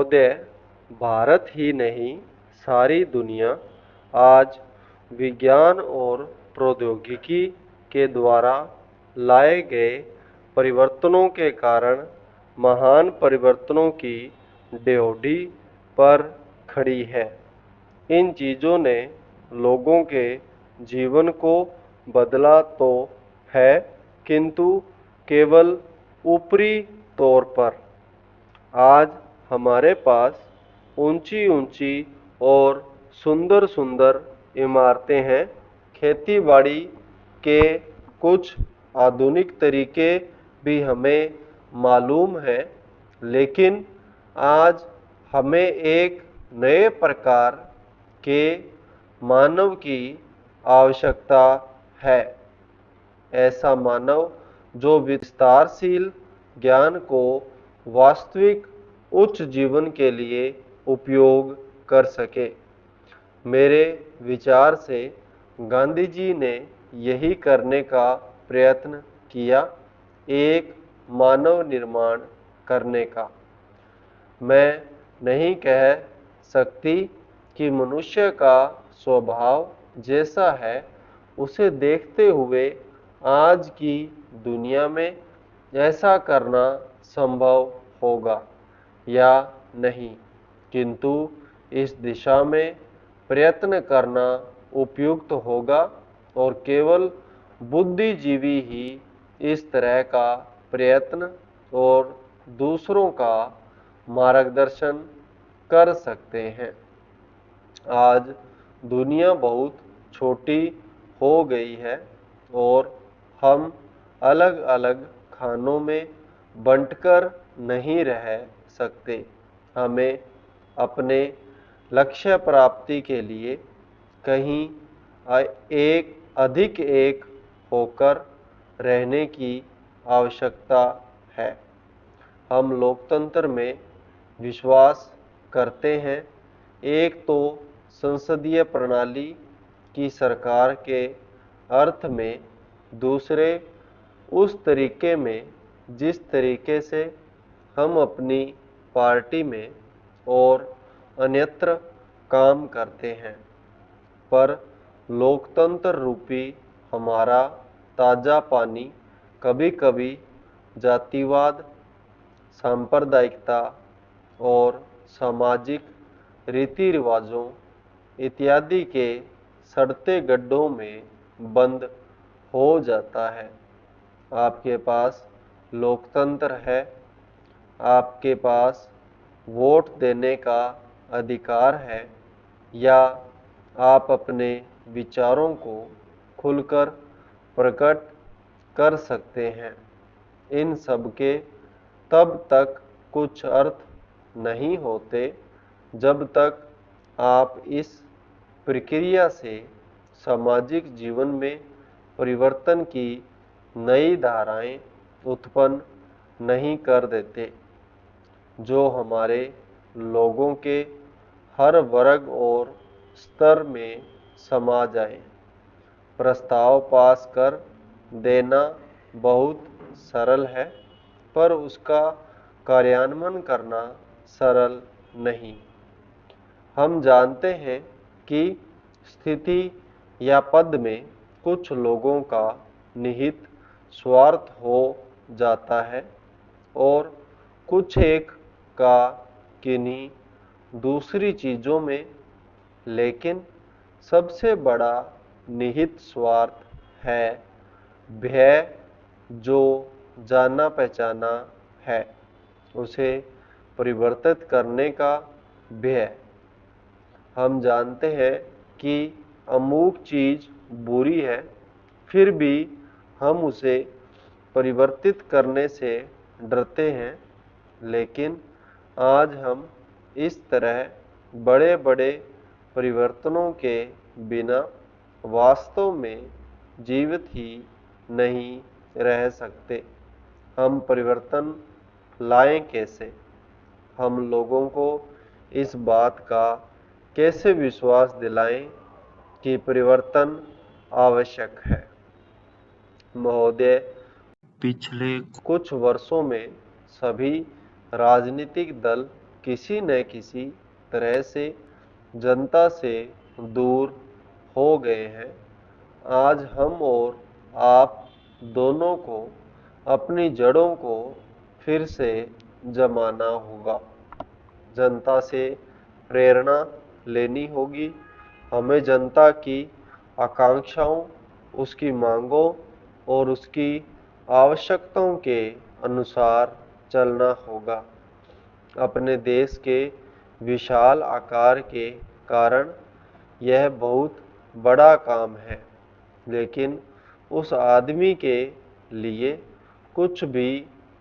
महोदय, भारत ही नहीं सारी दुनिया आज विज्ञान और प्रौद्योगिकी के द्वारा लाए गए परिवर्तनों के कारण महान परिवर्तनों की ड्योढ़ी पर खड़ी है। इन चीज़ों ने लोगों के जीवन को बदला तो है, किंतु केवल ऊपरी तौर पर। आज हमारे पास ऊंची ऊंची और सुंदर सुंदर इमारतें हैं। खेतीबाड़ी के कुछ आधुनिक तरीके भी हमें मालूम है, लेकिन आज हमें एक नए प्रकार के मानव की आवश्यकता है। ऐसा मानव जो विस्तारशील ज्ञान को वास्तविक उच्च जीवन के लिए उपयोग कर सके। मेरे विचार से गांधी जी ने यही करने का प्रयत्न किया, एक मानव निर्माण करने का। मैं नहीं कह सकती कि मनुष्य का स्वभाव जैसा है उसे देखते हुए आज की दुनिया में ऐसा करना संभव होगा या नहीं, किंतु इस दिशा में प्रयत्न करना उपयुक्त होगा और केवल बुद्धिजीवी ही इस तरह का प्रयत्न और दूसरों का मार्गदर्शन कर सकते हैं। आज दुनिया बहुत छोटी हो गई है और हम अलग अलग खानों में बंटकर नहीं रह सकते। हमें अपने लक्ष्य प्राप्ति के लिए कहीं अधिक एक होकर रहने की आवश्यकता है। हम लोकतंत्र में विश्वास करते हैं। एक तो संसदीय प्रणाली की सरकार के अर्थ में, दूसरे उस तरीके में जिस तरीके से हम अपनी पार्टी में और अन्यत्र काम करते हैं। पर लोकतंत्र रूपी हमारा ताज़ा पानी कभी कभी जातिवाद, सांप्रदायिकता और सामाजिक रीति रिवाजों इत्यादि के सड़ते गड्ढों में बंद हो जाता है। आपके पास लोकतंत्र है, आपके पास वोट देने का अधिकार है, या आप अपने विचारों को खुलकर प्रकट कर सकते हैं। इन सब के तब तक कुछ अर्थ नहीं होते जब तक आप इस प्रक्रिया से सामाजिक जीवन में परिवर्तन की नई धाराएं उत्पन्न नहीं कर देते, जो हमारे लोगों के हर वर्ग और स्तर में समा जाए। प्रस्ताव पास कर देना बहुत सरल है, पर उसका कार्यान्वयन करना सरल नहीं। हम जानते हैं कि स्थिति या पद में कुछ लोगों का निहित स्वार्थ हो जाता है और कुछ एक का किन्हीं दूसरी चीज़ों में, लेकिन सबसे बड़ा निहित स्वार्थ है भय, जो जाना पहचाना है, उसे परिवर्तित करने का भय। हम जानते हैं कि अमुक चीज़ बुरी है, फिर भी हम उसे परिवर्तित करने से डरते हैं। लेकिन आज हम इस तरह बड़े बड़े परिवर्तनों के बिना वास्तव में जीवित ही नहीं रह सकते। हम परिवर्तन लाएं कैसे? हम लोगों को इस बात का कैसे विश्वास दिलाएं कि परिवर्तन आवश्यक है? महोदय, पिछले कुछ वर्षों में सभी राजनीतिक दल किसी न किसी तरह से जनता से दूर हो गए हैं। आज हम और आप दोनों को अपनी जड़ों को फिर से जमाना होगा। जनता से प्रेरणा लेनी होगी। हमें जनता की आकांक्षाओं, उसकी मांगों और उसकी आवश्यकताओं के अनुसार चलना होगा। अपने देश के विशाल आकार के कारण यह बहुत बड़ा काम है, लेकिन उस आदमी के लिए कुछ भी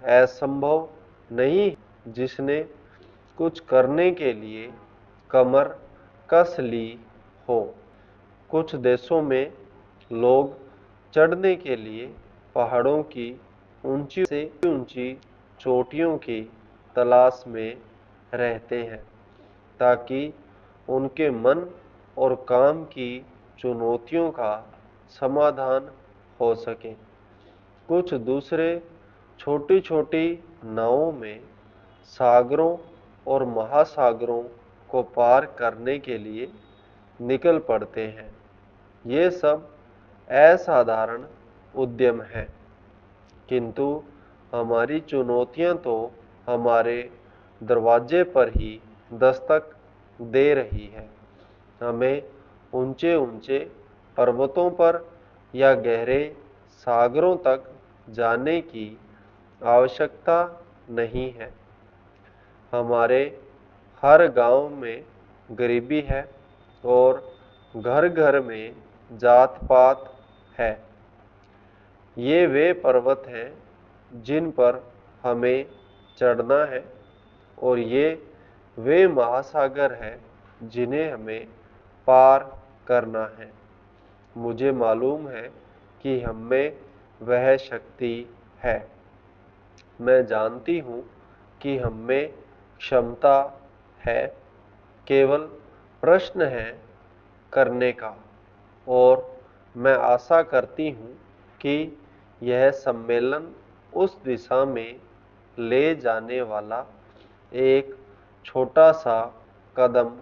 असंभव नहीं जिसने कुछ करने के लिए कमर कस ली हो। कुछ देशों में लोग चढ़ने के लिए पहाड़ों की ऊंची से ऊंची चोटियों की तलाश में रहते हैं, ताकि उनके मन और काम की चुनौतियों का समाधान हो सके। कुछ दूसरे छोटी छोटी नावों में सागरों और महासागरों को पार करने के लिए निकल पड़ते हैं। ये सब असाधारण उद्यम है, किंतु हमारी चुनौतियां तो हमारे दरवाजे पर ही दस्तक दे रही है। हमें ऊंचे ऊंचे पर्वतों पर या गहरे सागरों तक जाने की आवश्यकता नहीं है। हमारे हर गांव में गरीबी है और घर घर में जात पात है। ये वे पर्वत हैं जिन पर हमें चढ़ना है, और ये वे महासागर हैं जिन्हें हमें पार करना है। मुझे मालूम है कि हम में वह शक्ति है। मैं जानती हूँ कि हम में क्षमता है, केवल प्रश्न है करने का। और मैं आशा करती हूँ कि यह सम्मेलन उस दिशा में ले जाने वाला एक छोटा सा कदम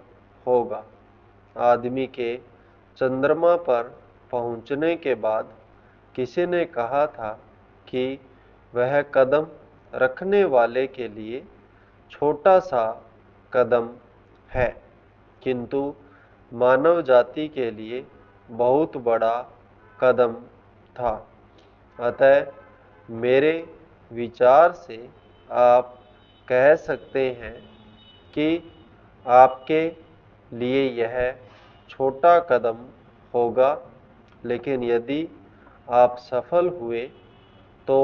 होगा। आदमी के चंद्रमा पर पहुंचने के बाद किसी ने कहा था कि वह कदम रखने वाले के लिए छोटा सा कदम है, किंतु मानव जाति के लिए बहुत बड़ा कदम था। अतः मेरे विचार से आप कह सकते हैं कि आपके लिए यह छोटा कदम होगा, लेकिन यदि आप सफल हुए तो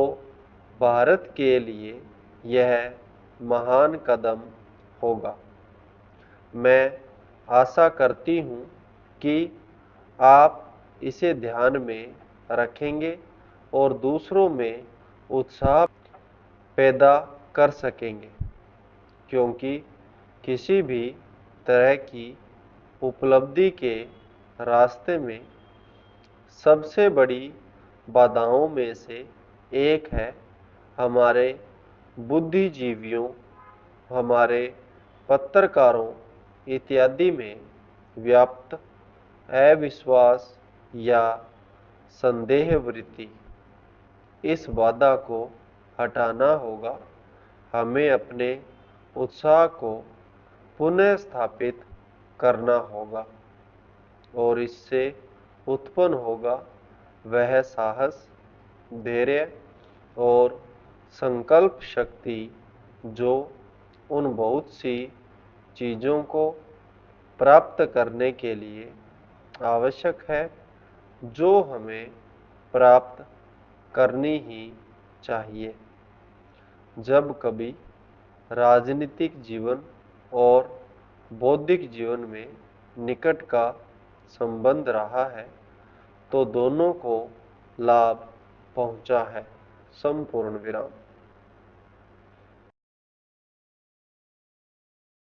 भारत के लिए यह महान कदम होगा। मैं आशा करती हूँ कि आप इसे ध्यान में रखेंगे और दूसरों में उत्साह पैदा कर सकेंगे, क्योंकि किसी भी तरह की उपलब्धि के रास्ते में सबसे बड़ी बाधाओं में से एक है हमारे बुद्धिजीवियों, हमारे पत्रकारों इत्यादि में व्याप्त अविश्वास या संदेह वृत्ति। इस बाधा को हटाना होगा। हमें अपने उत्साह को पुनः स्थापित करना होगा, और इससे उत्पन्न होगा वह साहस, धैर्य और संकल्प शक्ति जो उन बहुत सी चीज़ों को प्राप्त करने के लिए आवश्यक है, जो हमें प्राप्त करनी ही चाहिए। जब कभी राजनीतिक जीवन और बौद्धिक जीवन में निकट का संबंध रहा है, तो दोनों को लाभ पहुंचा है। संपूर्ण विराम।